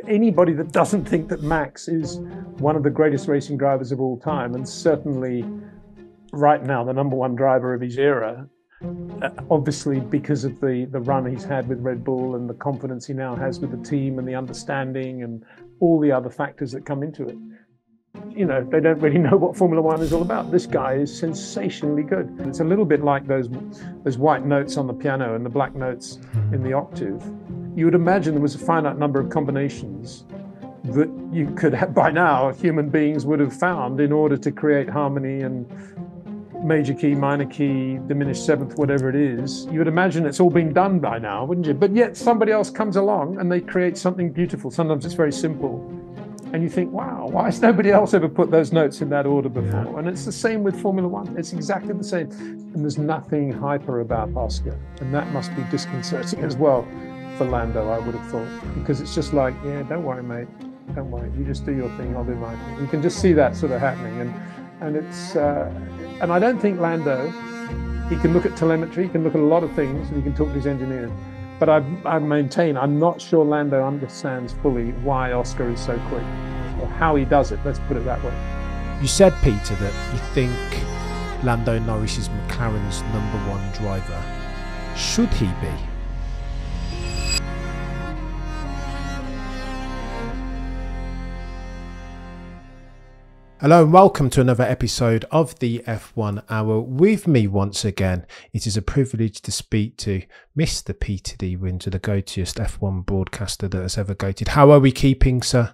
Anybody that doesn't think that Max is one of the greatest racing drivers of all time, and certainly right now the number one driver of his era, obviously because of the run he's had with Red Bull and the confidence he now has with the team and the understanding and all the other factors that come into it. You know, they don't really know what Formula One is all about. This guy is sensationally good. It's a little bit like those white notes on the piano and the black notes in the octave. You would imagine there was a finite number of combinations that you could have, by now, human beings would have found in order to create harmony and major key, minor key, diminished seventh, whatever it is. You would imagine it's all been done by now, wouldn't you? But yet somebody else comes along and they create something beautiful. Sometimes it's very simple. And you think, wow, why has nobody else ever put those notes in that order before? Yeah. And it's the same with Formula One. It's exactly the same. And there's nothing hyper about Oscar. And that must be disconcerting as well for Lando, I would have thought. Because it's just like, yeah, don't worry, mate. Don't worry. You just do your thing, I'll do my thing. You can just see that sort of happening. And it's, and I don't think Lando, he can look at telemetry, he can look at a lot of things, and he can talk to his engineers. But I maintain, I'm not sure Lando understands fully why Oscar is so quick, or how he does it, let's put it that way. You said, Peter, that you think Lando Norris is McLaren's number one driver. Should he be? Hello and welcome to another episode of the F1 Hour. With me once again, it is a privilege to speak to Mr. Peter D. Windsor, the go-toest F1 broadcaster that has ever goated. How are we keeping, sir?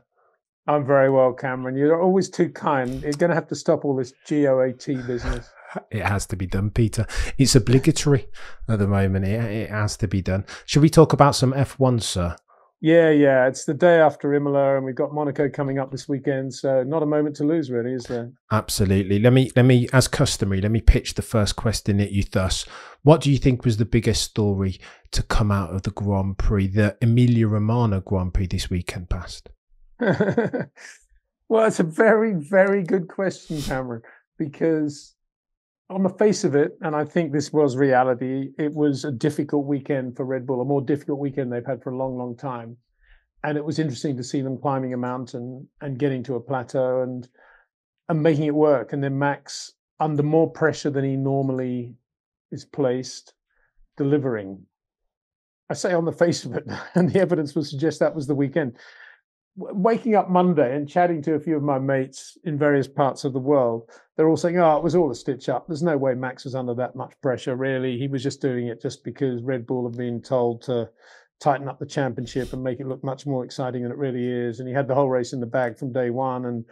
I'm very well, Cameron. You're always too kind. You're going to have to stop all this GOAT business. It has to be done, Peter. It's obligatory at the moment. It has to be done. Should we talk about some F1, sir? Yeah. It's the day after Imola, and we've got Monaco coming up this weekend. So not a moment to lose, really, is there? Absolutely. Let me, as customary, let me pitch the first question at you thus. What do you think was the biggest story to come out of the Grand Prix, the Emilia-Romagna Grand Prix this weekend past? Well, it's a very, very good question, Cameron, because on the face of it, and I think this was reality, it was a difficult weekend for Red Bull, a more difficult weekend they've had for a long, long time. And it was interesting to see them climbing a mountain and getting to a plateau and making it work. And then Max, under more pressure than he normally is placed, delivering. I say on the face of it, and the evidence would suggest that was the weekend. Waking up Monday and chatting to a few of my mates in various parts of the world, they're all saying, oh, it was all a stitch up. There's no way Max was under that much pressure, really. He was just doing it just because Red Bull had been told to tighten up the championship and make it look much more exciting than it really is. And he had the whole race in the bag from day one. And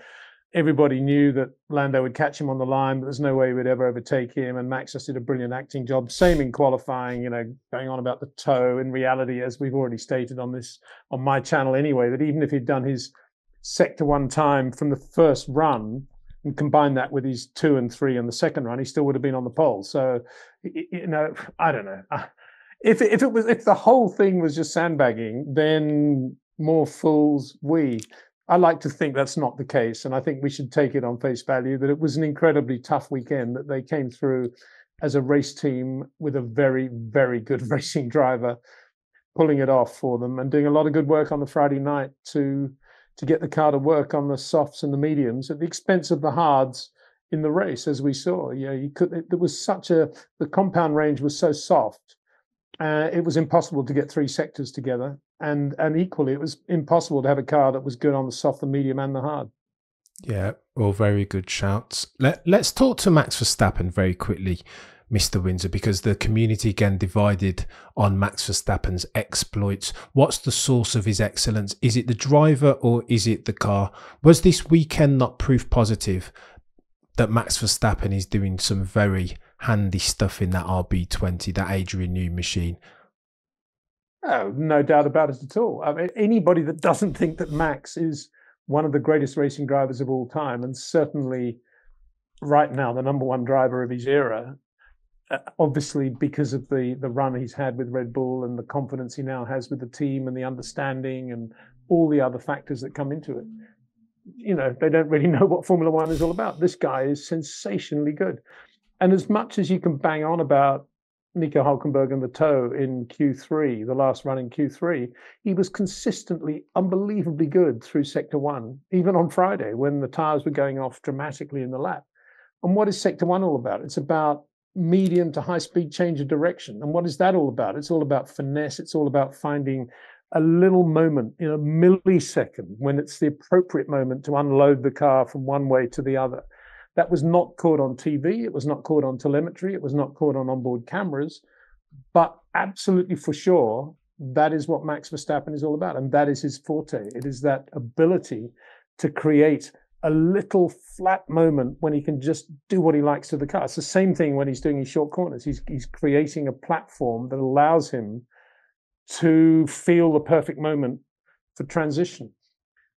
everybody knew that Lando would catch him on the line, but there's no way he would ever overtake him. And Max just did a brilliant acting job. Same in qualifying, going on about the toe. In reality, as we've already stated on my channel anyway, that even if he'd done his sector one time from the first run and combined that with his 2 and 3 on the second run, he still would have been on the pole. So, I don't know. If the whole thing was just sandbagging, then more fools we. I like to think that's not the case, and I think we should take it on face value that it was an incredibly tough weekend, that they came through as a race team with a very, very good racing driver pulling it off for them and doing a lot of good work on the Friday night to get the car to work on the softs and the mediums at the expense of the hards in the race, as we saw. The compound range was so soft. It was impossible to get 3 sectors together. And equally, it was impossible to have a car that was good on the soft, the medium, and the hard. Yeah, all very good shouts. Let's talk to Max Verstappen very quickly, Mr. Windsor, because the community again divided on Max Verstappen's exploits. What's the source of his excellence? Is it the driver or is it the car? Was this weekend not proof positive that Max Verstappen is doing some very handy stuff in that RB20, that Adrian Newey machine? Oh, no doubt about it at all. I mean, anybody that doesn't think that Max is one of the greatest racing drivers of all time, and certainly right now the number one driver of his era, obviously because of the run he's had with Red Bull and the confidence he now has with the team and the understanding and all the other factors that come into it. They don't really know what Formula One is all about. This guy is sensationally good. And as much as you can bang on about Nico Hulkenberg and the toe in Q3, the last run in Q3, he was consistently unbelievably good through Sector 1, even on Friday when the tyres were going off dramatically in the lap. And what is Sector 1 all about? It's about medium to high speed change of direction. And what is that all about? It's all about finesse. It's all about finding a little moment in a millisecond when it's the appropriate moment to unload the car from one way to the other. That was not caught on TV. It was not caught on telemetry. It was not caught on onboard cameras. But absolutely for sure, that is what Max Verstappen is all about. And that is his forte. It is that ability to create a little flat moment when he can just do what he likes to the car. It's the same thing when he's doing his short corners. He's creating a platform that allows him to feel the perfect moment for transition.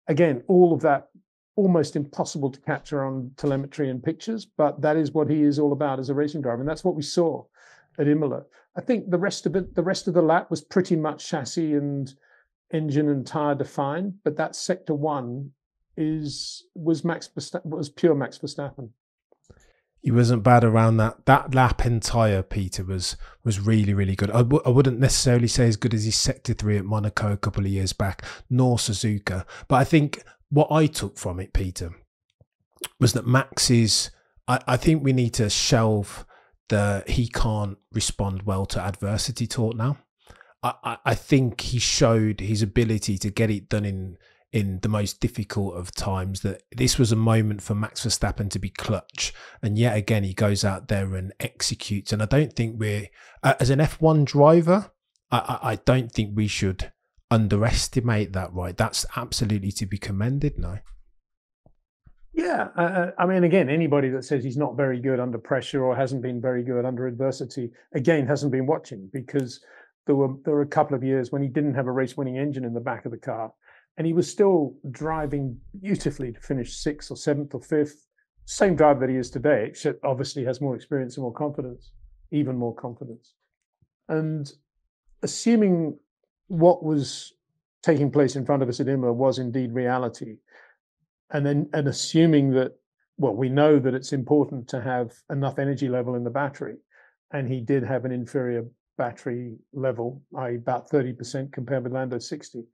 Again, all of that almost impossible to capture on telemetry and pictures, but that is what he is all about as a racing driver. And that's what we saw at Imola. I think the rest of the lap was pretty much chassis and engine and tire defined, but that Sector 1 was pure Max Verstappen. He wasn't bad around that. That lap entire, Peter, was really, really good. I wouldn't necessarily say as good as his Sector 3 at Monaco a couple of years back, nor Suzuka. But I think what I took from it, Peter, was that Max is... I think we need to shelve the he can't respond well to adversity talk now. I think he showed his ability to get it done in the most difficult of times, that this was a moment for Max Verstappen to be clutch. And yet again, he goes out there and executes. And I don't think we're, as an F1 driver, I don't think we should underestimate that, right? That's absolutely to be commended now. Yeah, I mean, again, anybody that says he's not very good under pressure or hasn't been very good under adversity, again, hasn't been watching, because there were a couple of years when he didn't have a race-winning engine in the back of the car. And he was still driving beautifully to finish 6th or 7th or 5th. Same driver that he is today, except obviously has more experience and more confidence, even more confidence. And assuming what was taking place in front of us at Imola was indeed reality, and assuming that, well, we know that it's important to have enough energy level in the battery, and he did have an inferior battery level, i.e. about 30% compared with Lando's 60%.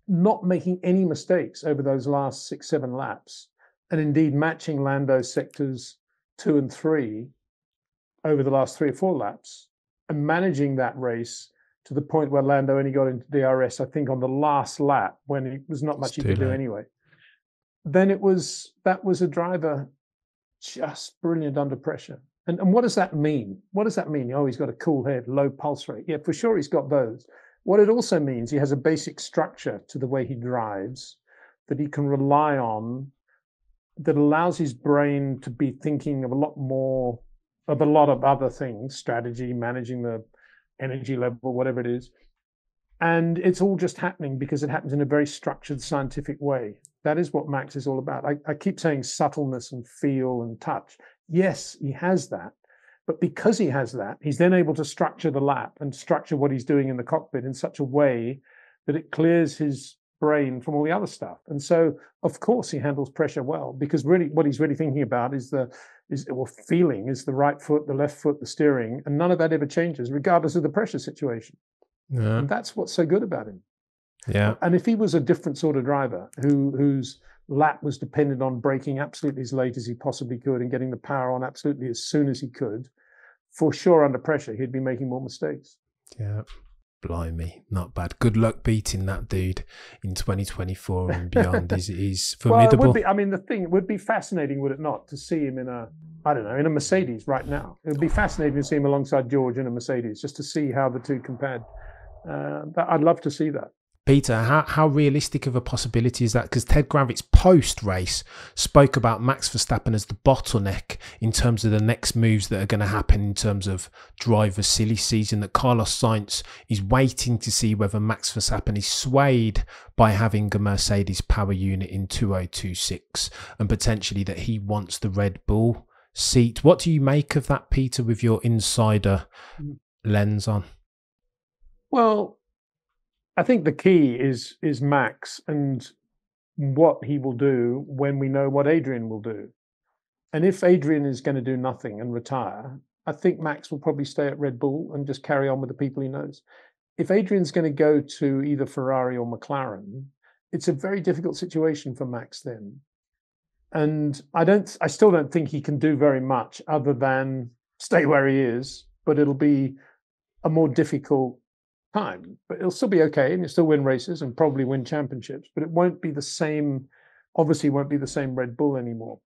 Not making any mistakes over those last 6-7 laps, and indeed matching Lando's sectors 2 and 3 over the last 3 or 4 laps, and managing that race to the point where Lando only got into DRS, I think, on the last lap, when it was not much he could do anyway. Then that was a driver just brilliant under pressure. And what does that mean? What does that mean? Oh, he's got a cool head, low pulse rate. Yeah, for sure he's got those. What it also means, he has a basic structure to the way he drives that he can rely on, that allows his brain to be thinking of a lot of other things, strategy, managing the energy level, whatever it is. And it's all just happening because it happens in a very structured, scientific way. That is what Max is all about. I keep saying subtleness and feel and touch. Yes, he has that. But because he has that, he's then able to structure the lap and structure what he's doing in the cockpit in such a way that it clears his brain from all the other stuff. And so, of course, he handles pressure well, because really what he's really thinking about is feeling is the right foot, the left foot, the steering, and none of that ever changes, regardless of the pressure situation. Yeah. And that's what's so good about him. Yeah. And if he was a different sort of driver whose lap was dependent on braking absolutely as late as he possibly could and getting the power on absolutely as soon as he could, for sure, under pressure, he'd be making more mistakes. Yeah. Blimey, not bad. Good luck beating that dude in 2024 and beyond. He's formidable. Well, it would be, I mean, it would be fascinating, would it not, to see him in a Mercedes right now. It would be fascinating to see him alongside George in a Mercedes, just to see how the two compared. I'd love to see that. Peter, how realistic of a possibility is that? Because Ted Gravitz post-race spoke about Max Verstappen as the bottleneck in terms of the next moves that are going to happen in terms of driver silly season, that Carlos Sainz is waiting to see whether Max Verstappen is swayed by having a Mercedes power unit in 2026 and potentially that he wants the Red Bull seat. What do you make of that, Peter, with your insider lens on? Well, I think the key is Max and what he will do when we know what Adrian will do. And if Adrian is going to do nothing and retire, I think Max will probably stay at Red Bull and just carry on with the people he knows. If Adrian's going to go to either Ferrari or McLaren, it's a very difficult situation for Max then. And I still don't think he can do very much other than stay where he is, but it'll be a more difficult time. But it'll still be okay, and he'll still win races and probably win championships, but it won't be the same, obviously won't be the same Red Bull anymore.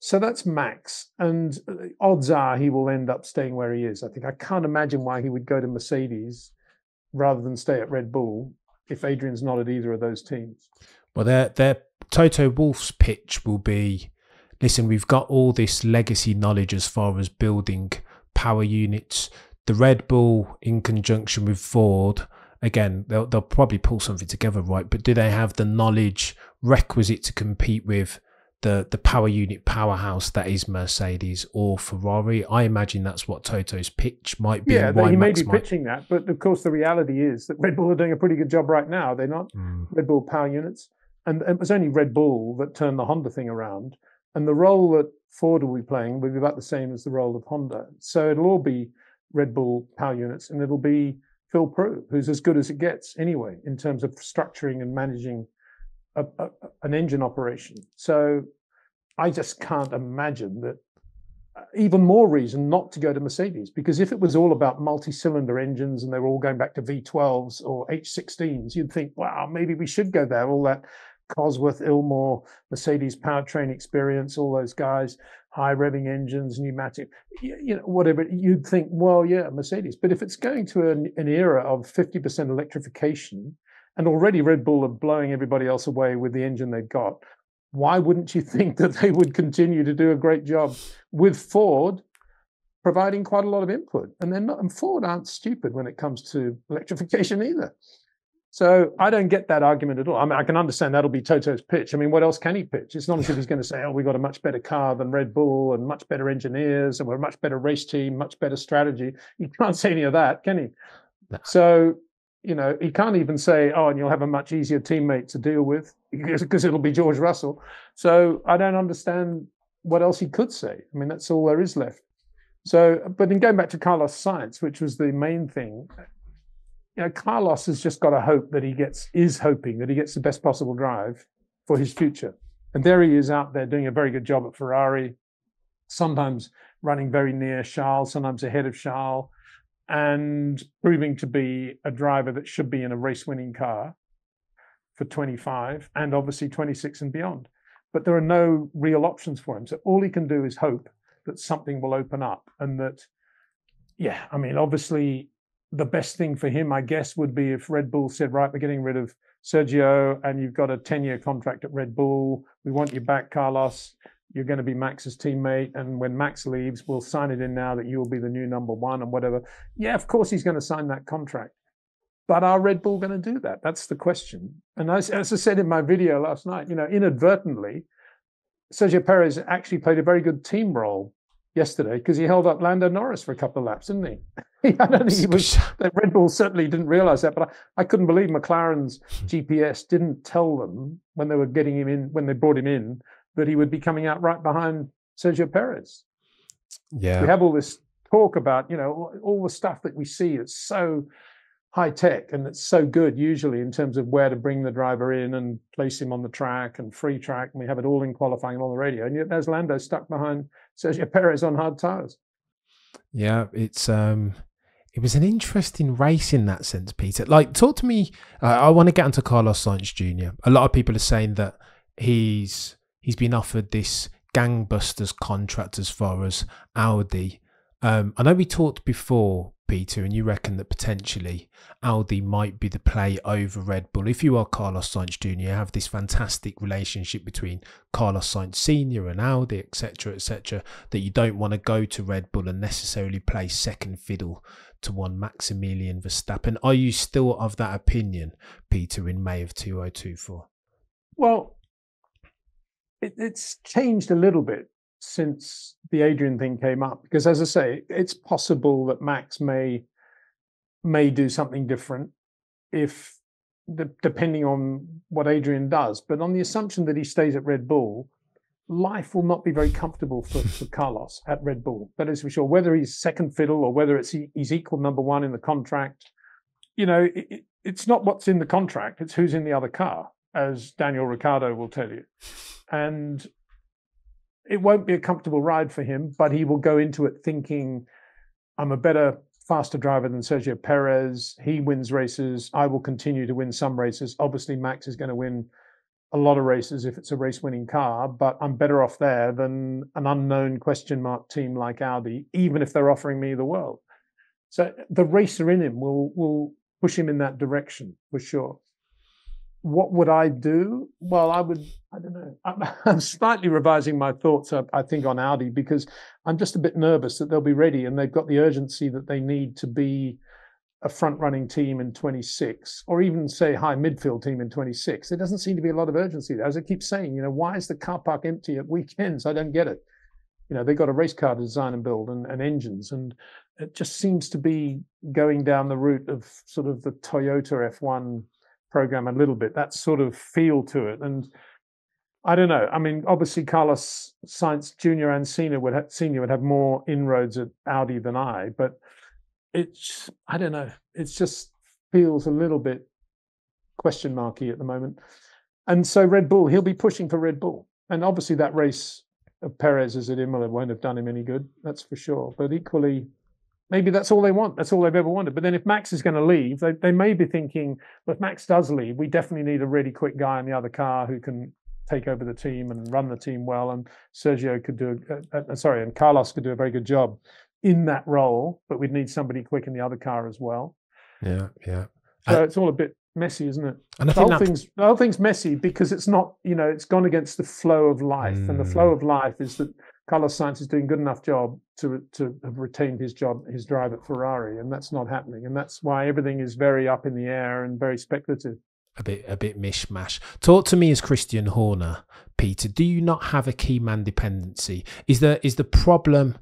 So that's Max, and odds are he will end up staying where he is. I can't imagine why he would go to Mercedes rather than stay at Red Bull if Adrian's not at either of those teams. Well, their Toto Wolff's pitch will be, listen, we've got all this legacy knowledge as far as building power units. The Red Bull in conjunction with Ford, again, they'll probably pull something together, right? But do they have the knowledge requisite to compete with the power unit powerhouse that is Mercedes or Ferrari? I imagine that's what Toto's pitch might be. Yeah, he may be pitching that, but of course the reality is that Red Bull are doing a pretty good job right now. They're not Red Bull power units. And it was only Red Bull that turned the Honda thing around. And the role that Ford will be playing will be about the same as the role of Honda. So it'll all be Red Bull power units, and it'll be Phil Prue, who's as good as it gets anyway in terms of structuring and managing an engine operation. So I just can't imagine that. Even more reason not to go to Mercedes, because if it was all about multi-cylinder engines and they were all going back to V12s or H16s, you'd think, wow, maybe we should go there. All that Cosworth, Ilmor, Mercedes powertrain experience, all those guys, high revving engines, pneumatic, whatever. You'd think, well, yeah, Mercedes. But if it's going to an era of 50% electrification, and already Red Bull are blowing everybody else away with the engine they've got, why wouldn't you think that they would continue to do a great job with Ford providing quite a lot of input? And Ford aren't stupid when it comes to electrification either. So I don't get that argument at all. I mean, I can understand that'll be Toto's pitch. I mean, what else can he pitch? It's not as if he's going to say, oh, we got a much better car than Red Bull and much better engineers and we're a much better race team, much better strategy. He can't say any of that, can he? No. So, he can't even say, oh, and you'll have a much easier teammate to deal with because it'll be George Russell. So I don't understand what else he could say. I mean, that's all there is left. So, but in going back to Carlos Sainz, which was the main thing, Carlos has just got to hope that is hoping that he gets the best possible drive for his future. And there he is out there doing a very good job at Ferrari, sometimes running very near Charles, sometimes ahead of Charles, and proving to be a driver that should be in a race-winning car for 25 and obviously 26 and beyond. But there are no real options for him. So all he can do is hope that something will open up and that, obviously the best thing for him, I guess, would be if Red Bull said, right, we're getting rid of Sergio and you've got a 10-year contract at Red Bull. We want you back, Carlos. You're going to be Max's teammate. And when Max leaves, we'll sign it in now that you'll be the new number one and whatever. Yeah, of course he's going to sign that contract. But are Red Bull going to do that? That's the question. And as I said in my video last night, inadvertently, Sergio Perez actually played a very good team role yesterday because he held up Lando Norris for a couple of laps, didn't he? I don't think Red Bull certainly didn't realize that, but I couldn't believe McLaren's GPS didn't tell them when they were getting him in, when they brought him in, that he would be coming out right behind Sergio Perez. Yeah. We have all this talk about, all the stuff that we see. It's so high tech and it's so good usually in terms of where to bring the driver in and place him on the track and free track. And we have it all in qualifying and on the radio. And yet there's Lando stuck behind Sergio Perez on hard tires. Yeah, it was an interesting race in that sense, Peter. Like, talk to me. I want to get onto Carlos Sainz Jr. A lot of people are saying that he's been offered this gangbusters contract as far as Audi. I know we talked before, Peter, and you reckon that potentially Audi might be the play over Red Bull. If you are Carlos Sainz Jr., you have this fantastic relationship between Carlos Sainz Sr. and Audi, etc., that you don't want to go to Red Bull and necessarily play second fiddle to one Maximilian Verstappen. Are you still of that opinion, Peter, in May of 2024? Well, it's changed a little bit since the Adrian thing came up, because as I say, it's possible that Max may do something different depending on what Adrian does. But on the assumption that he stays at Red Bull, life will not be very comfortable for Carlos at Red Bull. That is for sure. Whether he's second fiddle or whether he's equal number one in the contract, it's not what's in the contract. It's who's in the other car, as Daniel Ricciardo will tell you. And it won't be a comfortable ride for him, but he will go into it thinking, I'm a better, faster driver than Sergio Perez. He wins races. I will continue to win some races. Obviously, Max is going to win a lot of races if it's a race-winning car, but I'm better off there than an unknown question mark team like Audi, even if they're offering me the world. So the racer in him will push him in that direction for sure. What would I do? Well, I don't know. I'm slightly revising my thoughts, I think, on Audi, because I'm just a bit nervous that they'll be ready and they've got the urgency that they need to be a front-running team in 26, or even say high midfield team in 26. There doesn't seem to be a lot of urgency there. As I keep saying, why is the car park empty at weekends? I don't get it. They've got a race car to design and build and engines, and it just seems to be going down the route of sort of the Toyota F1 program a little bit, that sort of feel to it. And I don't know. I mean, obviously Carlos Sainz Jr. and Senior would have more inroads at Audi than I, but I don't know. It just feels a little bit question marky at the moment. And so Red Bull, he'll be pushing for Red Bull. And obviously that race of Perez's at Imola won't have done him any good, that's for sure. But equally, maybe that's all they want. That's all they've ever wanted. But then if Max is going to leave, they may be thinking, well, if Max does leave, we definitely need a really quick guy in the other car who can take over the team and run the team well. And Sergio could do, and Carlos could do a very good job in that role, but we'd need somebody quick in the other car as well. Yeah. So it's all a bit messy, isn't it? And I think the whole thing's messy because it's not, it's gone against the flow of life. And the flow of life is that Carlos Sainz is doing a good enough job to have retained his drive at Ferrari, and that's not happening. And that's why everything is very up in the air and very speculative. A bit mishmash. Talk to me as Christian Horner, Peter. Do you not have a key man dependency? Is the problem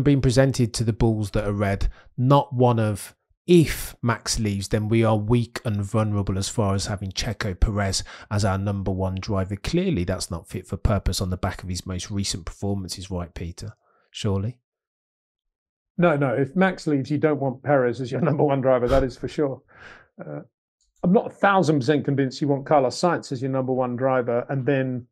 being presented to the Bulls that are red not one of, if Max leaves, then we are weak and vulnerable as far as having Checo Perez as our number one driver? Clearly that's not fit for purpose on the back of his most recent performances, right, Peter? Surely? No. If Max leaves, you don't want Perez as your number one driver, that is for sure. I'm not 1,000% convinced you want Carlos Sainz as your number one driver and then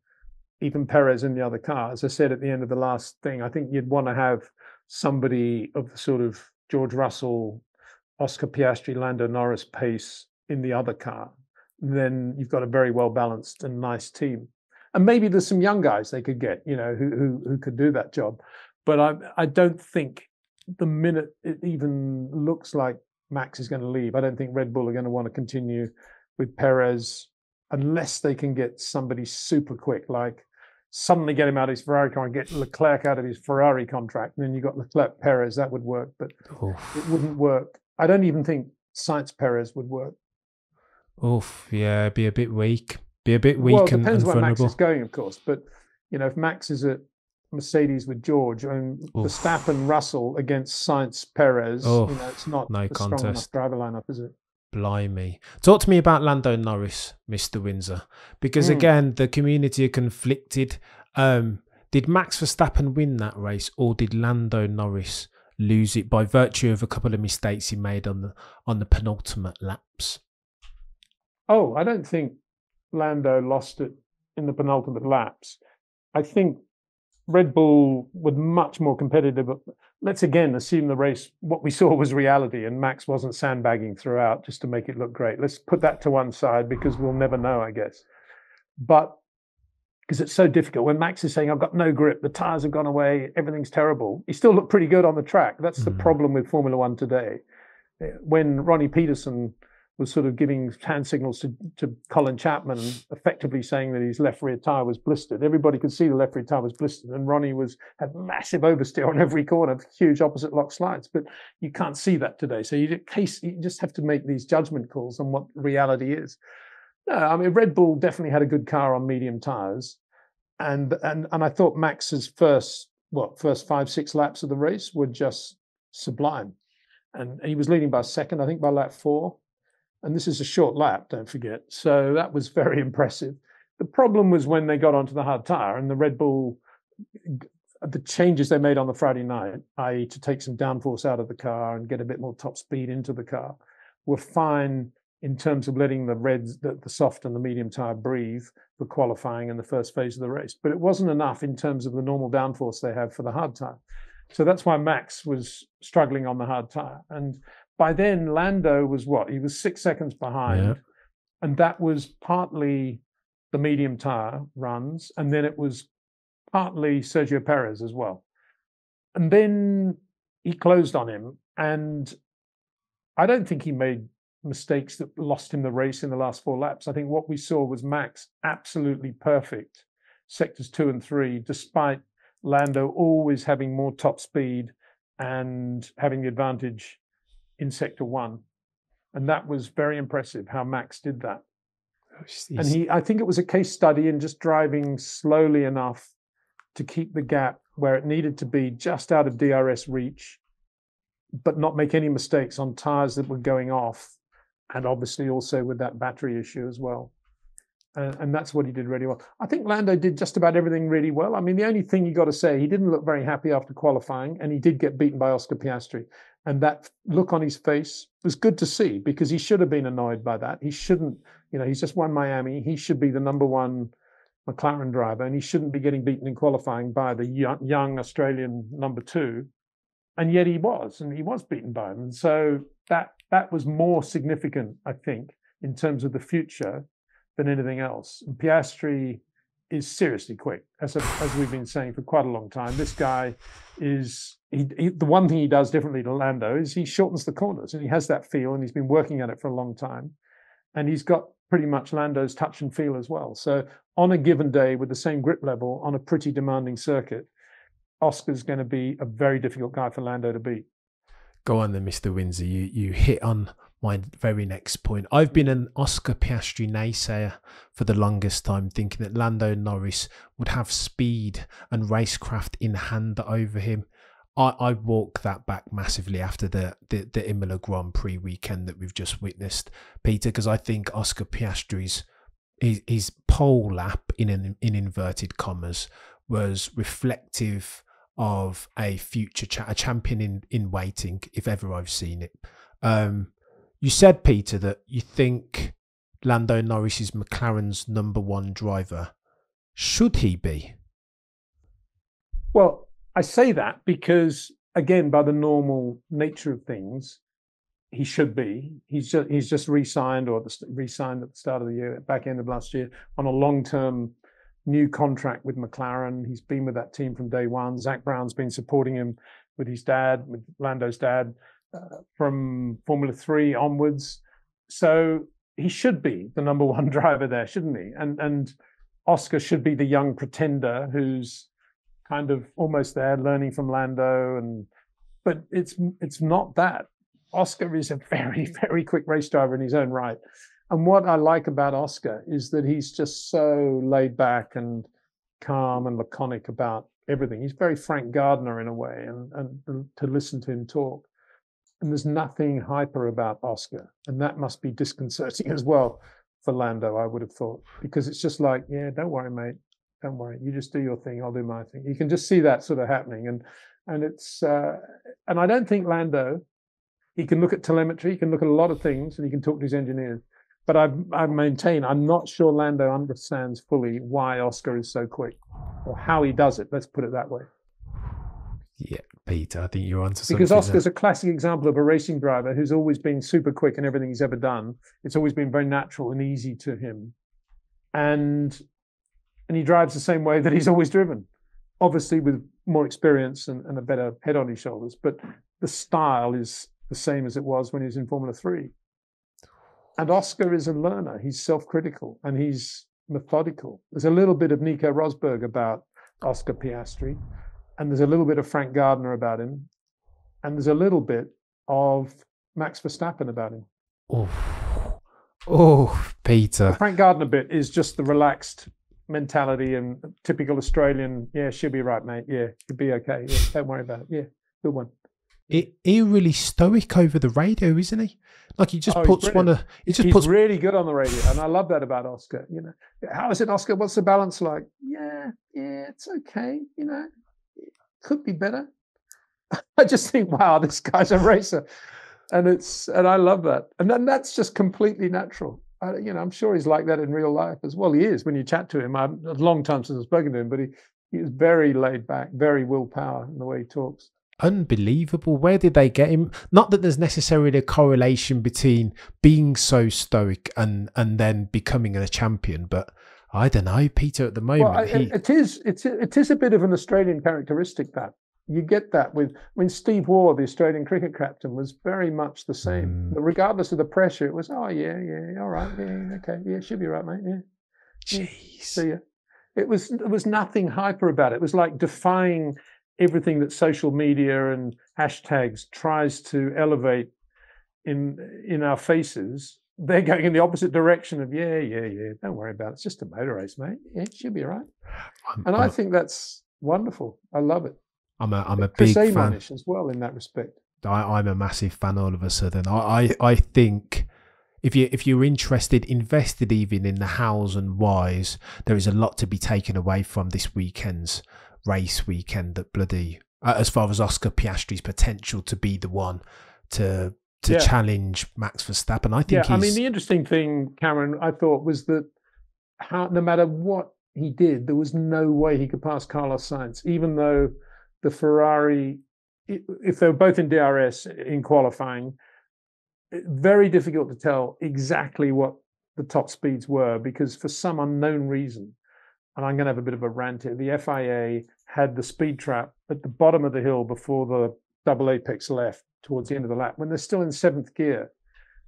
even Perez in the other car. As I said at the end of the last thing, I think you'd want to have somebody of the sort of George Russell, Oscar Piastri, Lando Norris pace in the other car. Then you've got a very well balanced and nice team. And maybe there's some young guys they could get, who could do that job. But I don't think the minute it even looks like Max is going to leave, I don't think Red Bull are going to want to continue with Perez unless they can get somebody super quick, like suddenly get him out of his Ferrari car and get Leclerc out of his Ferrari contract. And then you've got Leclerc Perez, that would work, but it wouldn't work. I don't even think Sainz Perez would work. Yeah, be a bit weak. Well, it depends where vulnerable. Max is going, of course. But, if Max is at Mercedes with George and Verstappen Russell against Sainz Perez, it's not a strong enough driver lineup, is it? Blimey. Talk to me about Lando Norris, Mr. Windsor, because again, the community are conflicted. Did Max Verstappen win that race, or did Lando Norris lose it by virtue of a couple of mistakes he made on the penultimate laps? Oh, I don't think Lando lost it in the penultimate laps. I think Red Bull were much more competitive. But let's again assume the race, what we saw was reality and Max wasn't sandbagging throughout just to make it look great. Let's put that to one side because we'll never know, I guess. But because it's so difficult. When Max is saying, I've got no grip, the tyres have gone away, everything's terrible, he still looked pretty good on the track. That's the problem with Formula One today. When Ronnie Peterson was sort of giving hand signals to Colin Chapman, effectively saying that his left rear tyre was blistered. Everybody could see the left rear tyre was blistered, and Ronnie had massive oversteer on every corner, huge opposite lock slides. But you can't see that today. So you just have to make these judgment calls on what reality is. No, I mean, Red Bull definitely had a good car on medium tyres. And I thought Max's first 5-6 laps of the race were just sublime. And he was leading by a second, I think by lap 4. And this is a short lap, don't forget. So that was very impressive. The problem was when they got onto the hard tire and the Red Bull, the changes they made on the Friday night, i.e. to take some downforce out of the car and get a bit more top speed into the car, were fine in terms of letting the reds, the soft and the medium tire breathe for qualifying in the first phase of the race. But it wasn't enough in terms of the normal downforce they have for the hard tire. So that's why Max was struggling on the hard tire. And by then, Lando was what? He was 6 seconds behind. Yeah. And that was partly the medium tire runs. And then it was partly Sergio Perez as well. And then he closed on him. And I don't think he made mistakes that lost him the race in the last 4 laps. I think what we saw was Max absolutely perfect sectors 2 and 3, despite Lando always having more top speed and having the advantage in sector 1. And that was very impressive how Max did that. And I think it was a case study in just driving slowly enough to keep the gap where it needed to be, just out of DRS reach, but not make any mistakes on tires that were going off. And obviously also with that battery issue as well. And that's what he did really well. I think Lando did just about everything really well. I mean, the only thing you got to say, he didn't look very happy after qualifying, and he did get beaten by Oscar Piastri. And that look on his face was good to see, because he should have been annoyed by that. He shouldn't, he's just won Miami. He should be the #1 McLaren driver, and he shouldn't be getting beaten in qualifying by the young Australian #2. And yet he was, and he was beaten by him. And so that was more significant, I think, in terms of the future than anything else. And Piastri is seriously quick, as we've been saying for quite a long time. This guy is, the one thing he does differently to Lando is he shortens the corners, and he has that feel, and he's been working at it for a long time. And he's got pretty much Lando's touch and feel as well. So on a given day with the same grip level on a pretty demanding circuit, Oscar's going to be a very difficult guy for Lando to beat. Go on then, Mr. Windsor. You hit on my very next point. I've been an Oscar Piastri naysayer for the longest time, thinking that Lando Norris would have speed and racecraft in hand over him. I walk that back massively after the Imola Grand Prix weekend that we've just witnessed, Peter, because I think Oscar Piastri's his pole lap in inverted commas was reflective of a future a champion in waiting, if ever I've seen it. You said, Peter, that you think Lando Norris is McLaren's #1 driver. Should he be? Well, I say that because, again, by the normal nature of things, he should be. He's just re-signed, or re-signed at the start of the year, back end of last year, on a long-term new contract with McLaren. He's been with that team from day one. Zach Brown's been supporting him with his dad, with Lando's dad, from Formula 3 onwards. So he should be the #1 driver there, shouldn't he? And Oscar should be the young pretender who's kind of almost there, learning from Lando. But it's not that. Oscar is a very, very quick race driver in his own right. And what I like about Oscar is that he's just so laid back and calm and laconic about everything. He's very Frank Gardner in a way, and to listen to him talk. And there's nothing hyper about Oscar. And that must be disconcerting as well for Lando, I would have thought, because it's just like, yeah, don't worry, mate. Don't worry. You just do your thing. I'll do my thing. You can just see that sort of happening. And it's, and I don't think Lando, he can look at telemetry, he can look at a lot of things, and he can talk to his engineers. But I maintain, I'm not sure Lando understands fully why Oscar is so quick, or how he does it. Let's put it that way. Yeah, Peter, I think you're onto something. Because Oscar's a classic example of a racing driver who's always been super quick in everything he's ever done. It's always been very natural and easy to him. And he drives the same way that he's always driven, obviously with more experience and a better head on his shoulders. But the style is the same as it was when he was in Formula 3. And Oscar is a learner. He's self-critical and he's methodical. There's a little bit of Nico Rosberg about Oscar Piastri, and there's a little bit of Frank Gardner about him, and there's a little bit of Max Verstappen about him. Oh, Peter. The Frank Gardner bit is just the relaxed mentality and typical Australian. Yeah, she'll be right, mate. Yeah, you'll be okay. Yeah, don't worry about it. Yeah, good one. eerily stoic over the radio, isn't he? Like he just puts one of. He's really good on the radio, and I love that about Oscar. You know, how is it, Oscar? What's the balance like? Yeah, it's okay. You know, it could be better. I just think, wow, this guy's a racer, and I love that, and then that's just completely natural. You know, I'm sure he's like that in real life as well. He is when you chat to him. A long time since I've spoken to him, but he is very laid back, very willpower in the way he talks. Unbelievable. Where did they get him? Not that there's necessarily a correlation between being so stoic and then becoming a champion, but I don't know, Peter, at the moment. Well, it is a bit of an Australian characteristic that you get that with Steve Waugh, the Australian cricket captain, was very much the same. Regardless of the pressure, it was, oh yeah, all right, yeah, okay, yeah, should be right, mate. Yeah. Jeez. So yeah. It was nothing hyper about it. It was like defying everything that social media and hashtags tries to elevate in our faces. They're going in the opposite direction of yeah. Don't worry about it. It's just a motor race, mate. Yeah, it should be all right. I think that's wonderful. I love it. I'm a Chris big fan as well in that respect. I'm a massive fan. All of a sudden, I think if you're invested even in the hows and whys, there is a lot to be taken away from this weekend's race weekend. That bloody as far as Oscar Piastri's potential to be the one to challenge Max Verstappen. I think. I mean, the interesting thing, Cameron, I thought was that no matter what he did, there was no way he could pass Carlos Sainz, even though the Ferrari, if they were both in DRS in qualifying, very difficult to tell exactly what the top speeds were, because for some unknown reason, and I'm going to have a bit of a rant here, the FIA had the speed trap at the bottom of the hill before the double apex left towards the end of the lap, when they're still in seventh gear.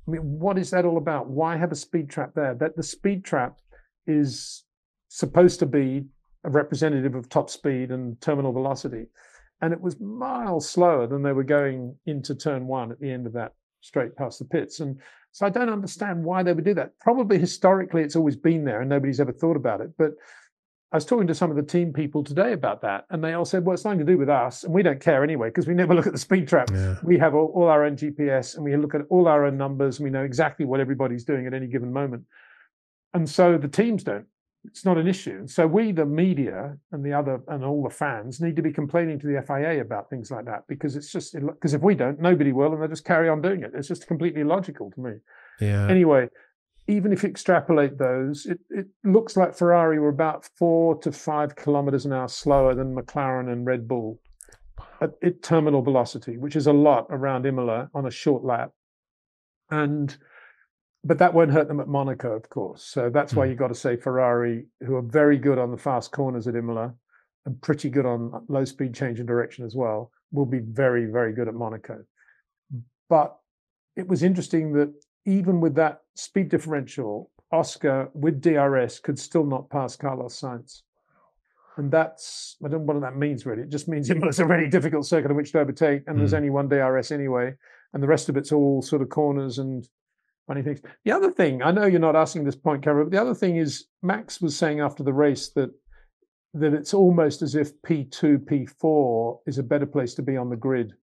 I mean, what is that all about? Why have a speed trap there? That the speed trap is supposed to be a representative of top speed and terminal velocity. And it was miles slower than they were going into turn one at the end of that straight past the pits. And so I don't understand why they would do that. Probably historically it's always been there and nobody's ever thought about it. But I was talking to some of the team people today about that, and they all said, well, it's nothing to do with us, and we don't care anyway, because we never look at the speed trap. Yeah. We have all our own GPS, and we look at all our own numbers, and we know exactly what everybody's doing at any given moment. And so the teams don't. It's not an issue. So we, the media and all the fans, need to be complaining to the FIA about things like that, because because if we don't, nobody will, and they'll just carry on doing it. It's just completely illogical to me. Yeah. Anyway, even if you extrapolate those, it looks like Ferrari were about 4 to 5 kilometers an hour slower than McLaren and Red Bull at terminal velocity, which is a lot around Imola on a short lap. But that won't hurt them at Monaco, of course. So that's why you've got to say Ferrari, who are very good on the fast corners at Imola and pretty good on low speed change of direction as well, will be very, very good at Monaco. But it was interesting that even with that speed differential, Oscar with DRS could still not pass Carlos Sainz. And I don't know what that means really. It just means it's a really difficult circuit on which to overtake, and there's only one DRS anyway, and the rest of it's all sort of corners and funny things. The other thing, I know you're not asking this point, Cameron, but the other thing is Max was saying after the race that it's almost as if P2, P4 is a better place to be on the grid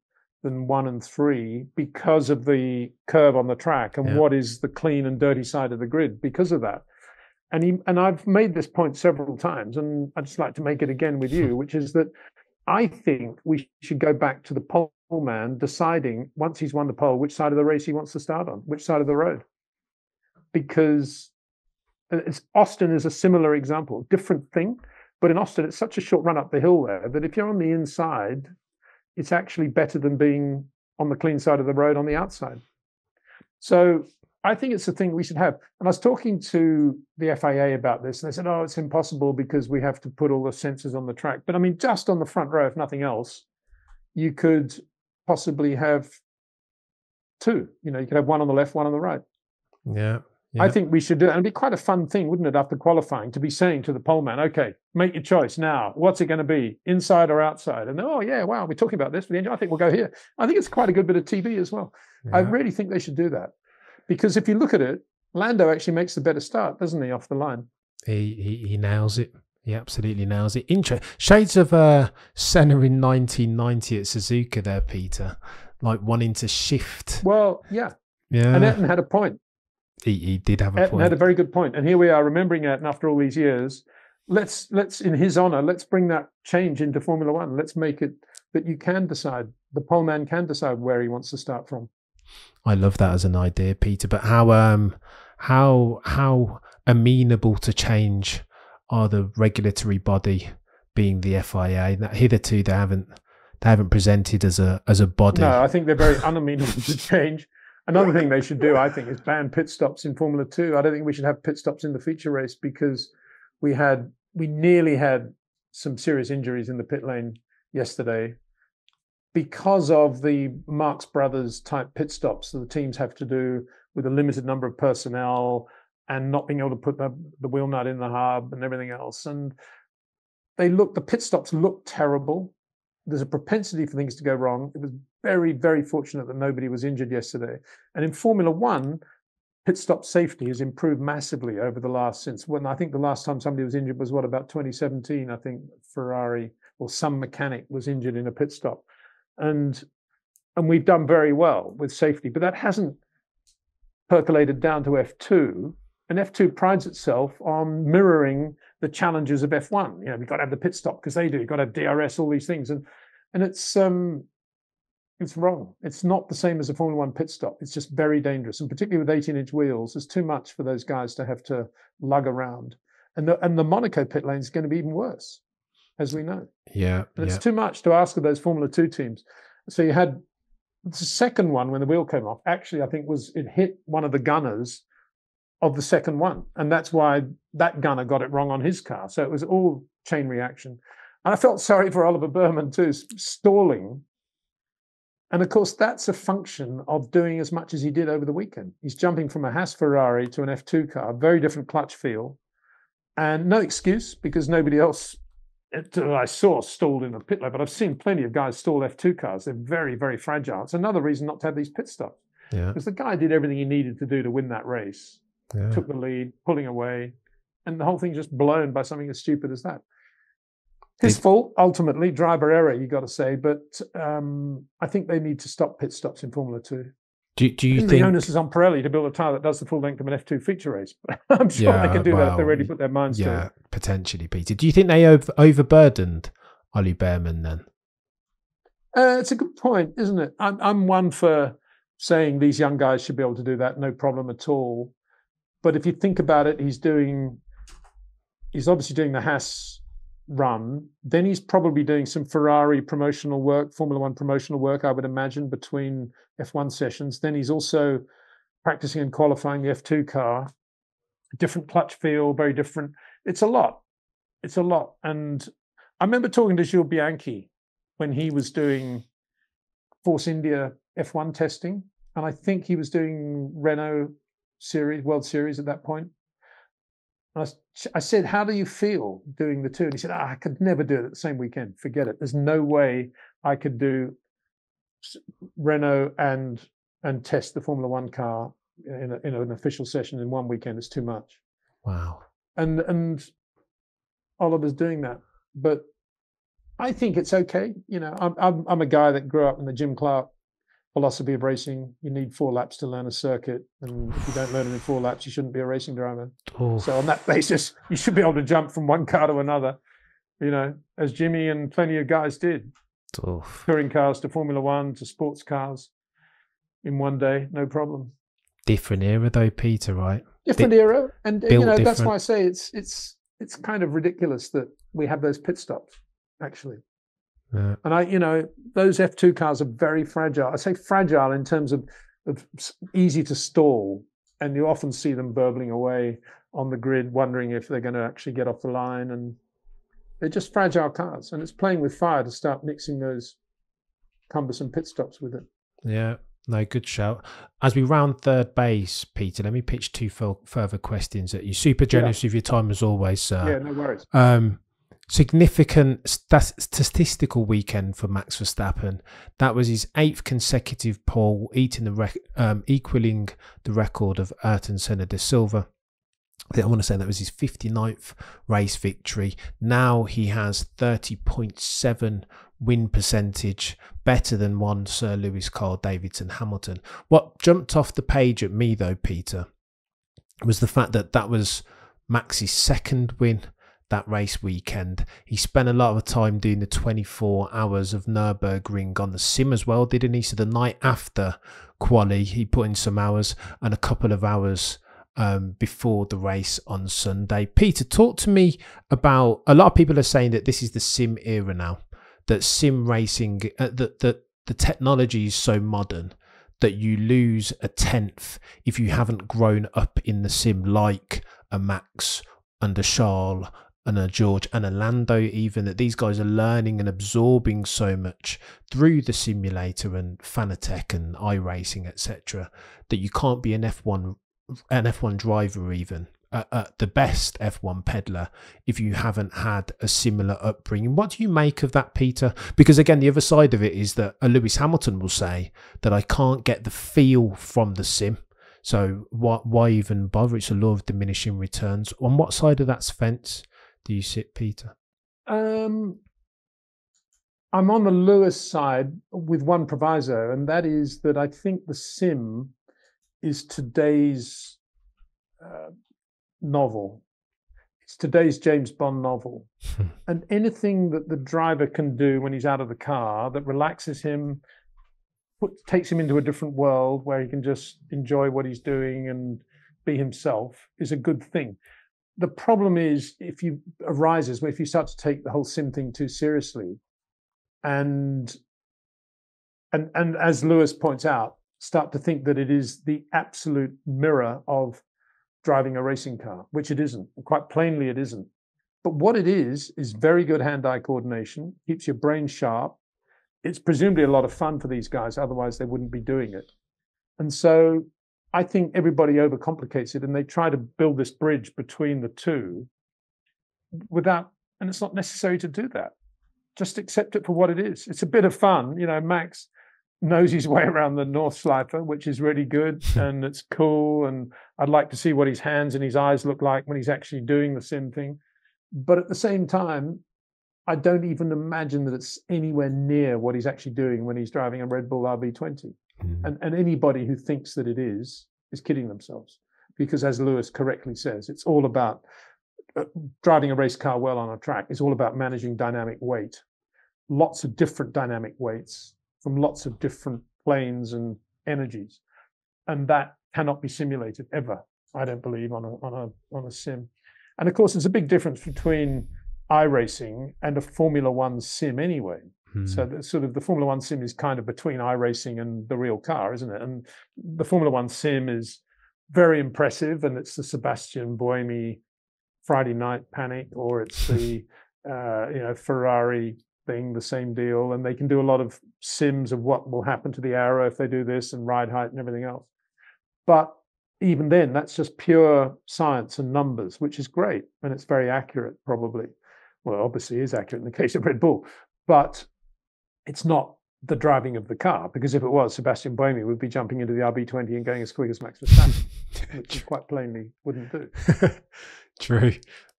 than 1 and 3 because of the curve on the track and what is the clean and dirty side of the grid because of that. And I've made this point several times, and I'd just like to make it again with you, which is that I think we should go back to the pole man deciding, once he's won the pole, which side of the race he wants to start on, which side of the road. Because Austin is a similar example, different thing, but in Austin it's such a short run up the hill there that if you're on the inside, it's actually better than being on the clean side of the road on the outside. So I think it's a thing we should have. And I was talking to the FIA about this, and they said, oh, it's impossible because we have to put all the sensors on the track. But I mean, just on the front row, if nothing else, you could possibly have 2. You could have 1 on the left, 1 on the right. Yeah. I think we should do it. And it'd be quite a fun thing, wouldn't it, after qualifying, to be saying to the pole man, okay, make your choice now. What's it going to be, inside or outside? And oh, yeah, wow, we're talking about this for the engine. I think we'll go here. I think it's quite a good bit of TV as well. Yeah. I really think they should do that. Because if you look at it, Lando actually makes the better start, doesn't he, off the line? He nails it. He absolutely nails it. Shades of Senna in 1990 at Suzuka there, Peter. like wanting to shift. Well, yeah. Yeah. And Ayrton had a point. He did have a Ayrton point. had a very good point. And here we are remembering Ayrton after all these years. Let's in his honor, let's bring that change into Formula One. Let's make it that you can decide, the pole man can decide where he wants to start from. I love that as an idea, Peter. But how amenable to change are the regulatory body, being the FIA? That hitherto they haven't presented as a body. No, I think they're very unamenable to change. Another thing they should do, I think, is ban pit stops in Formula 2. I don't think we should have pit stops in the feature race, because we nearly had some serious injuries in the pit lane yesterday because of the Marx Brothers type pit stops that the teams have to do with a limited number of personnel and not being able to put the wheel nut in the hub and everything else. And the pit stops look terrible. There's a propensity for things to go wrong. It was very, very fortunate that nobody was injured yesterday. And in Formula One, pit stop safety has improved massively over I think the last time somebody was injured was about 2017. I think Ferrari or some mechanic was injured in a pit stop. And we've done very well with safety, but that hasn't percolated down to F2. And F2 prides itself on mirroring the challenges of F1. We've got to have the pit stop because they do. You've got to have DRS, all these things. And it's wrong. It's not the same as a Formula One pit stop. It's just very dangerous. And particularly with 18-inch wheels, there's too much for those guys to have to lug around. And the Monaco pit lane is going to be even worse, as we know. Yeah. And it's too much to ask of those Formula 2 teams. So you had the second one when the wheel came off, actually, I think it hit one of the gunners of the second one. And that's why that gunner got it wrong on his car. So it was all chain reaction. And I felt sorry for Oliver Burman too, stalling. And of course, that's a function of doing as much as he did over the weekend. He's jumping from a Haas Ferrari to an F2 car, very different clutch feel. And no excuse, because nobody else I saw stalled in the pit lane, but I've seen plenty of guys stall F2 cars. They're very, very fragile. It's another reason not to have these pit stops. Yeah. Because the guy did everything he needed to do to win that race. Yeah. Took the lead, pulling away, and the whole thing's just blown by something as stupid as that. His fault, ultimately, driver error, you got to say, but I think they need to stop pit stops in Formula 2. Do you think the onus is on Pirelli to build a tyre that does the full length of an F2 feature race? I'm sure they can do that if they really put their minds to it. Yeah, potentially, Peter. Do you think they overburdened Ollie Behrman then? It's a good point, isn't it? I'm one for saying these young guys should be able to do that, no problem at all. But if you think about it, he's obviously doing the Haas run. Then he's probably doing some Ferrari promotional work, Formula One promotional work, I would imagine, between F1 sessions. Then he's also practicing and qualifying the F2 car. Different clutch feel, very different. It's a lot. And I remember talking to Jules Bianchi when he was doing Force India F1 testing. And I think he was doing Renault World Series at that point. And I said, how do you feel doing the two? And he said, I could never do it at the same weekend. Forget it. There's no way I could do Renault and test the Formula One car in an official session in one weekend. It's too much. Wow. And Oliver's doing that. But I think it's okay. I'm a guy that grew up in the Jim Clark philosophy of racing. You need 4 laps to learn a circuit, and if you don't learn it in 4 laps, you shouldn't be a racing driver. Oh. So on that basis, you should be able to jump from one car to another, as Jimmy and plenty of guys did. Oh. Touring cars to Formula One to sports cars in one day, no problem. Different era though, Peter, right? Different era, and that's why I say it's kind of ridiculous that we have those pit stops, actually. Yeah. And those F2 cars are very fragile. I say fragile in terms of easy to stall, and you often see them burbling away on the grid, wondering if they're going to actually get off the line. And they're just fragile cars, and it's playing with fire to start mixing those cumbersome pit stops with it. Yeah, no, good shout. As we round third base, Peter, let me pitch 2 further questions at you. Super generous with your time as always, sir. Yeah, no worries. Significant statistical weekend for Max Verstappen. That was his 8th consecutive pole, equaling the record of Ayrton Senna da Silva. I want to say that was his 59th race victory. Now he has 30.7 win percentage, better than one Sir Lewis Carl Davidson Hamilton. What jumped off the page at me though, Peter, was the fact that that was Max's second win that race weekend. He spent a lot of time doing the 24 hours of Nürburgring on the sim as well, didn't he? So the night after quali, he put in some hours and a couple of hours before the race on Sunday. Peter, talk to me about, a lot of people are saying that this is the sim era now, that sim racing, that the technology is so modern that you lose a tenth if you haven't grown up in the sim, like a Max and a Charles and a George and a Lando, even, that these guys are learning and absorbing so much through the simulator and Fanatec and iRacing, etc., that you can't be an F1 driver, even the best F1 peddler, if you haven't had a similar upbringing. What do you make of that, Peter? Because again, the other side of it is that a Lewis Hamilton will say that I can't get the feel from the sim, so why even bother? It's a law of diminishing returns. On what side of that fence do you sit, Peter? I'm on the Lewis side with one proviso, and that is that I think the sim is today's novel. It's today's James Bond novel. And anything that the driver can do when he's out of the car that relaxes him, takes him into a different world where he can just enjoy what he's doing and be himself, is a good thing. The problem is if you start to take the whole sim thing too seriously, and as Lewis points out, start to think that it is the absolute mirror of driving a racing car, which it isn't. Quite plainly, it isn't. But what it is very good hand-eye coordination, keeps your brain sharp. It's presumably a lot of fun for these guys, otherwise they wouldn't be doing it. And so I think everybody overcomplicates it, and they try to build this bridge between the two and it's not necessary to do that. Just accept it for what it is. It's a bit of fun. Max knows his way around the Nordschleife, which is really good and it's cool. And I'd like to see what his hands and his eyes look like when he's actually doing the sim thing. But at the same time, I don't even imagine that it's anywhere near what he's actually doing when he's driving a Red Bull RB20. And anybody who thinks that it is kidding themselves, because as Lewis correctly says, it's all about driving a race car well on a track. It's all about managing dynamic weight, lots of different dynamic weights from lots of different planes and energies, and that cannot be simulated ever, I don't believe, on a sim. And of course, there's a big difference between iRacing and a Formula One sim anyway. So the Formula One sim is kind of between iRacing and the real car, isn't it? And the Formula One sim is very impressive, and it's the Sebastian Buemi Friday Night Panic, or it's the Ferrari thing, the same deal. And they can do a lot of sims of what will happen to the arrow if they do this, and ride height and everything else. But even then, that's just pure science and numbers, which is great, and it's very accurate, probably. Well, obviously is accurate in the case of Red Bull, but it's not the driving of the car, because if it was, Sebastian Buemi would be jumping into the RB20 and going as quick as Max Verstappen, which he quite plainly wouldn't do. True,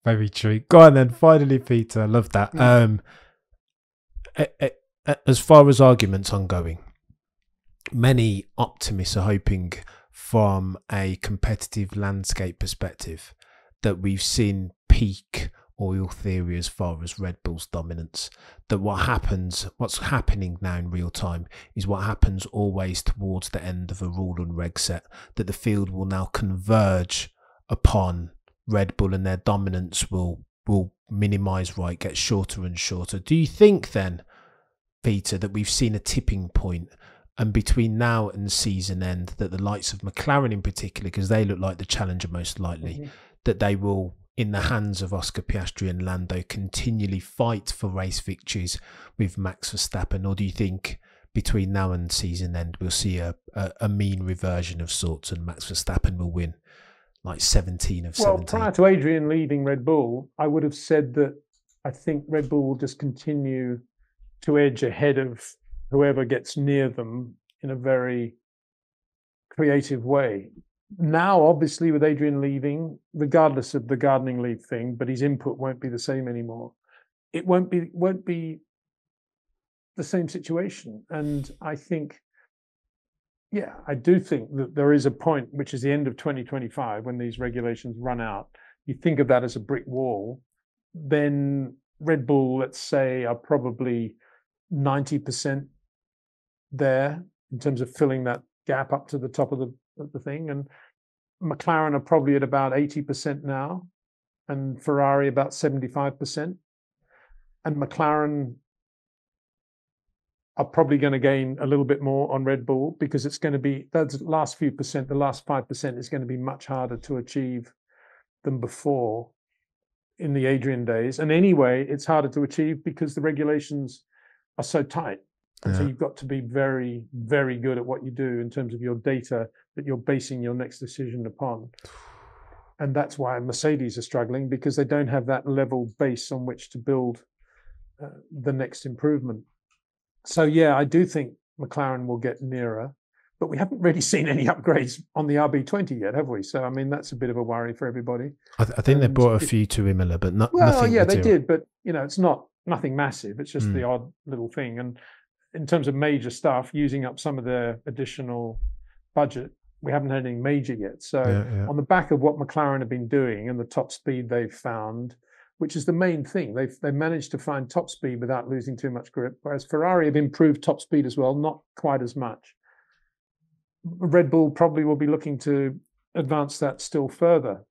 very true. Go on then, finally, Peter, I love that. As far as arguments ongoing, many optimists are hoping from a competitive landscape perspective that we've seen peak oil theory as far as Red Bull's dominance, that what's happening now in real time is what happens always towards the end of a rule and reg set, that the field will now converge upon Red Bull and their dominance will minimise, right, get shorter and shorter. Do you think then, Peter, that we've seen a tipping point, and between now and season end, that the likes of McLaren in particular, because they look like the challenger most likely, that they will, in the hands of Oscar Piastri and Lando, continually fight for race victories with Max Verstappen? Or do you think between now and season end we'll see a mean reversion of sorts and Max Verstappen will win like 17 of 17? Well, prior to Adrian leaving Red Bull, I would have said that I think Red Bull will just continue to edge ahead of whoever gets near them in a very creative way. Now, obviously, with Adrian leaving, regardless of the gardening leave thing, but his input won't be the same anymore. It won't be the same situation. And I think, yeah, I do think that there is a point, which is the end of 2025, when these regulations run out. You think of that as a brick wall, then Red Bull, let's say, are probably 90% there in terms of filling that gap up to the top of the thing. And McLaren are probably at about 80% now, and Ferrari about 75%. And McLaren are probably going to gain a little bit more on Red Bull, because it's going to be, those last few percent, the last 5% is going to be much harder to achieve than before in the Adrian days. And anyway, it's harder to achieve because the regulations are so tight. And so you've got to be very, very good at what you do in terms of your data that you're basing your next decision upon. And that's why Mercedes are struggling, because they don't have that level base on which to build the next improvement. So, yeah, I do think McLaren will get nearer, but we haven't really seen any upgrades on the RB20 yet, have we? So, I mean, that's a bit of a worry for everybody. I think they brought a few to Imola, but nothing. Well, yeah, they did, but, you know, it's nothing massive. It's just the odd little thing. And in terms of major stuff, using up some of the additional budget, we haven't had anything major yet. So on the back of what McLaren have been doing and the top speed they've found, which is the main thing, they've managed to find top speed without losing too much grip, whereas Ferrari have improved top speed as well, not quite as much. Red Bull probably will be looking to advance that still further.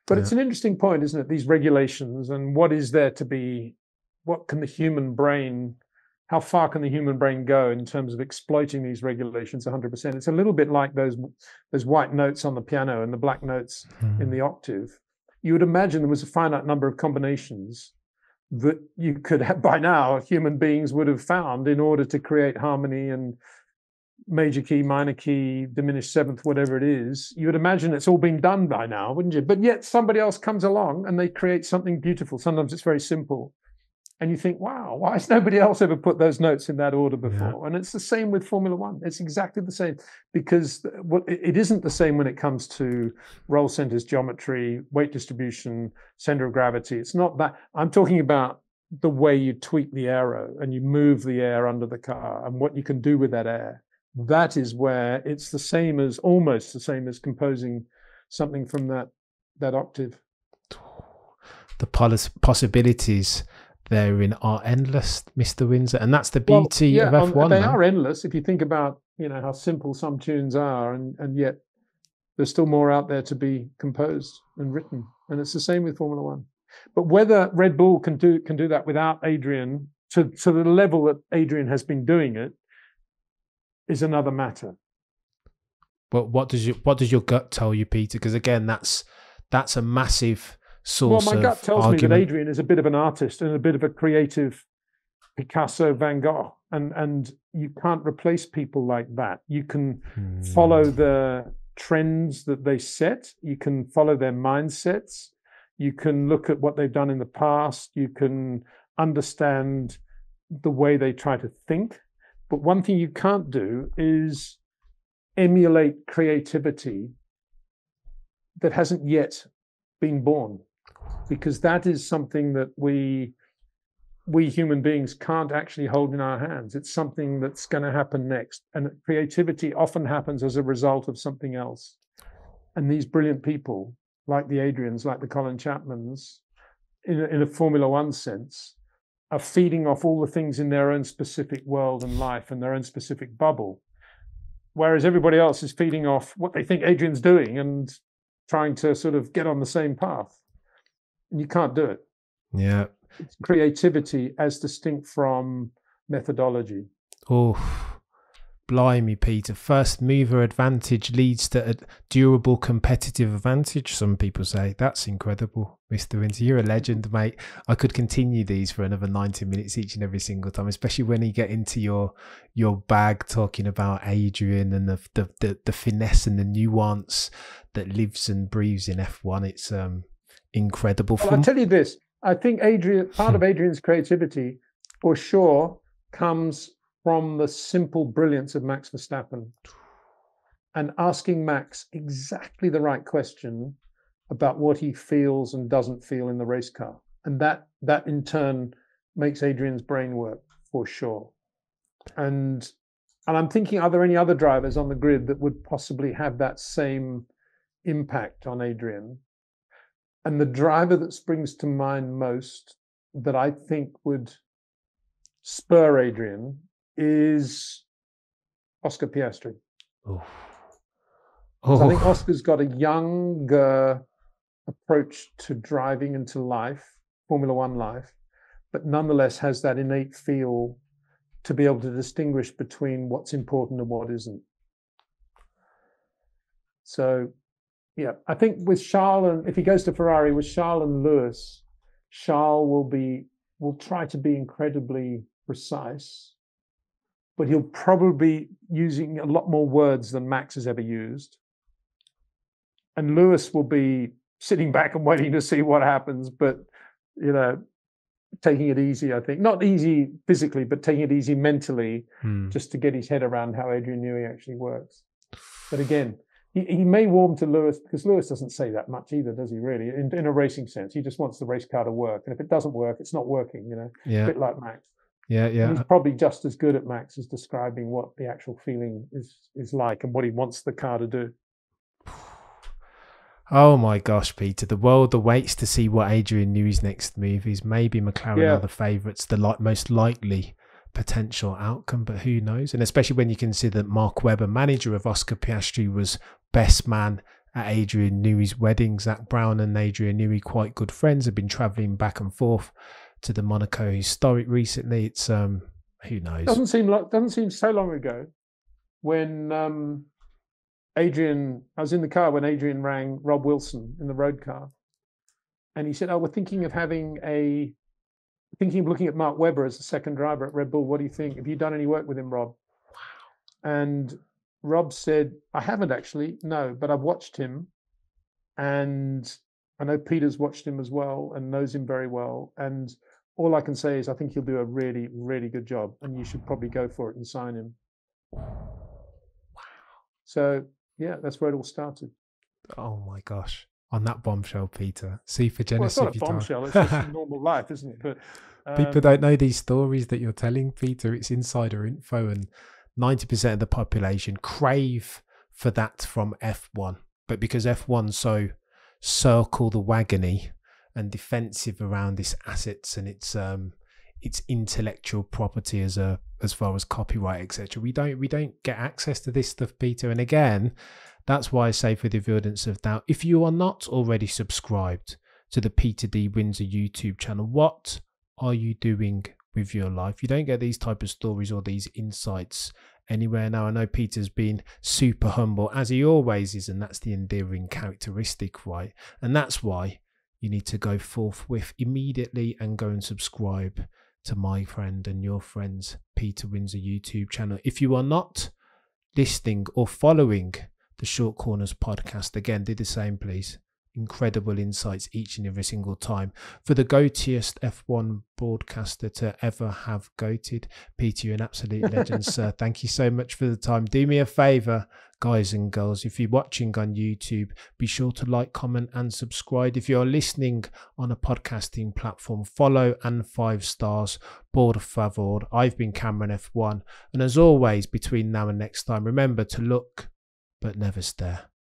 But it's an interesting point, isn't it? These regulations, and what is there to be, what can the human brain, how far can the human brain go in terms of exploiting these regulations 100%? It's a little bit like those white notes on the piano and the black notes in the octave. You would imagine there was a finite number of combinations that you could have, by now, human beings would have found in order to create harmony and major key, minor key, diminished seventh, whatever it is. You would imagine it's all been done by now, wouldn't you? But yet somebody else comes along and they create something beautiful. Sometimes it's very simple. And you think, wow, why has nobody else ever put those notes in that order before? And it's the same with Formula One. It's exactly the same, because it isn't the same when it comes to roll centers, geometry, weight distribution, center of gravity. It's not that. I'm talking about the way you tweak the aero and you move the air under the car and what you can do with that air. That is where it's the same as, almost the same as composing something from that octave. The possibilities therein are endless, Mr. Windsor, and that's the beauty of F1. They are endless if you think about, you know, how simple some tunes are, and yet there's still more out there to be composed and written. And it's the same with Formula One. But whether Red Bull can do that without Adrian to the level that Adrian has been doing it is another matter. But what does your gut tell you, Peter? Because again, that's a massive source. Well, my gut tells argument. me that Adrian is a bit of an artist and a bit of a creative Picasso, Van Gogh, and you can't replace people like that. You can follow the trends that they set. You can follow their mindsets. You can look at what they've done in the past. You can understand the way they try to think. But one thing you can't do is emulate creativity that hasn't yet been born, because that is something that we human beings can't actually hold in our hands. It's something that's going to happen next. And creativity often happens as a result of something else. And these brilliant people, like the Adrians, like the Colin Chapmans, in a Formula One sense, are feeding off all the things in their own specific world and life and their own specific bubble. Whereas everybody else is feeding off what they think Adrian's doing and trying to sort of get on the same path. And you can't do it. Yeah. It's creativity as distinct from methodology. Oh, blimey, Peter. First mover advantage leads to a durable competitive advantage, some people say. That's incredible, Mr. Windsor. You're a legend, mate. I could continue these for another 90 minutes each and every single time, especially when you get into your bag talking about Adrian and the finesse and the nuance that lives and breathes in F1. It's incredible. Well, I'll tell you this. I think part of Adrian's creativity, for sure, comes from the simple brilliance of Max Verstappen. and asking Max exactly the right question about what he feels and doesn't feel in the race car. And that in turn makes Adrian's brain work for sure. And I'm thinking, are there any other drivers on the grid that would possibly have that same impact on Adrian? And the driver that springs to mind most that I think would spur Adrian is Oscar Piastri. Oh. So I think Oscar's got a younger approach to driving and to life, Formula One life, but nonetheless has that innate feel to be able to distinguish between what's important and what isn't. So, yeah, I think with Charles, and if he goes to Ferrari with Charles and Lewis, Charles will try to be incredibly precise, but he'll probably be using a lot more words than Max has ever used. And Lewis will be sitting back and waiting to see what happens, but, you know, taking it easy, I think. Not easy physically, but taking it easy mentally, just to get his head around how Adrian Newey actually works. But again, he may warm to Lewis, because Lewis doesn't say that much either, does he, really? In a racing sense, he just wants the race car to work. And if it doesn't work, it's not working, you know, a bit like Max. Yeah. And he's probably just as good at Max as describing what the actual feeling is like and what he wants the car to do. Oh my gosh, Peter, the world awaits to see what Adrian Newey's next move is. Maybe McLaren are the favourites, the most likely potential outcome, but who knows? And especially when you consider that Mark Webber, manager of Oscar Piastri, was best man at Adrian Newey's wedding. Zach Brown and Adrian Newey, quite good friends, have been travelling back and forth to the Monaco Historic recently. It's who knows? Doesn't seem so long ago when Adrian, I was in the car when Adrian rang Rob Wilson in the road car, and he said, "Oh, we're thinking of looking at Mark Webber as the second driver at Red Bull. What do you think? Have you done any work with him, Rob?" Wow. And Rob said, "I haven't actually, no, but I've watched him, and I know Peter's watched him as well and knows him very well. And all I can say is I think he'll do a really, really good job, and you should probably go for it and sign him." Wow. So yeah, that's where it all started. Oh my gosh. On that bombshell, Peter. Super generous. Well, it's not a bombshell, it's just normal life, isn't it? But people don't know these stories that you're telling, Peter. It's insider info, and 90% of the population crave for that from F1. But because F1's so circle the wagony and defensive around its assets and its intellectual property as far as copyright, etc., we don't get access to this stuff, Peter. And again, that's why I say, for the avoidance of doubt, if you are not already subscribed to the Peter D. Windsor YouTube channel, what are you doing with your life? You don't get these type of stories or these insights anywhere. Now, I know Peter's been super humble, as he always is, and that's the endearing characteristic, right? And that's why you need to go forthwith immediately and go and subscribe to my friend and your friend's Peter Windsor YouTube channel. If you are not listening or following the Short Corners podcast, again, do the same, please. Incredible insights each and every single time. For the goatiest F1 broadcaster to ever have goated, Peter, you're an absolute legend, sir. Thank you so much for the time. Do me a favour, guys and girls, if you're watching on YouTube, be sure to like, comment and subscribe. If you're listening on a podcasting platform, follow and 5 stars. Por favor. I've been Cameron F1, and as always, between now and next time, remember to look but never stare.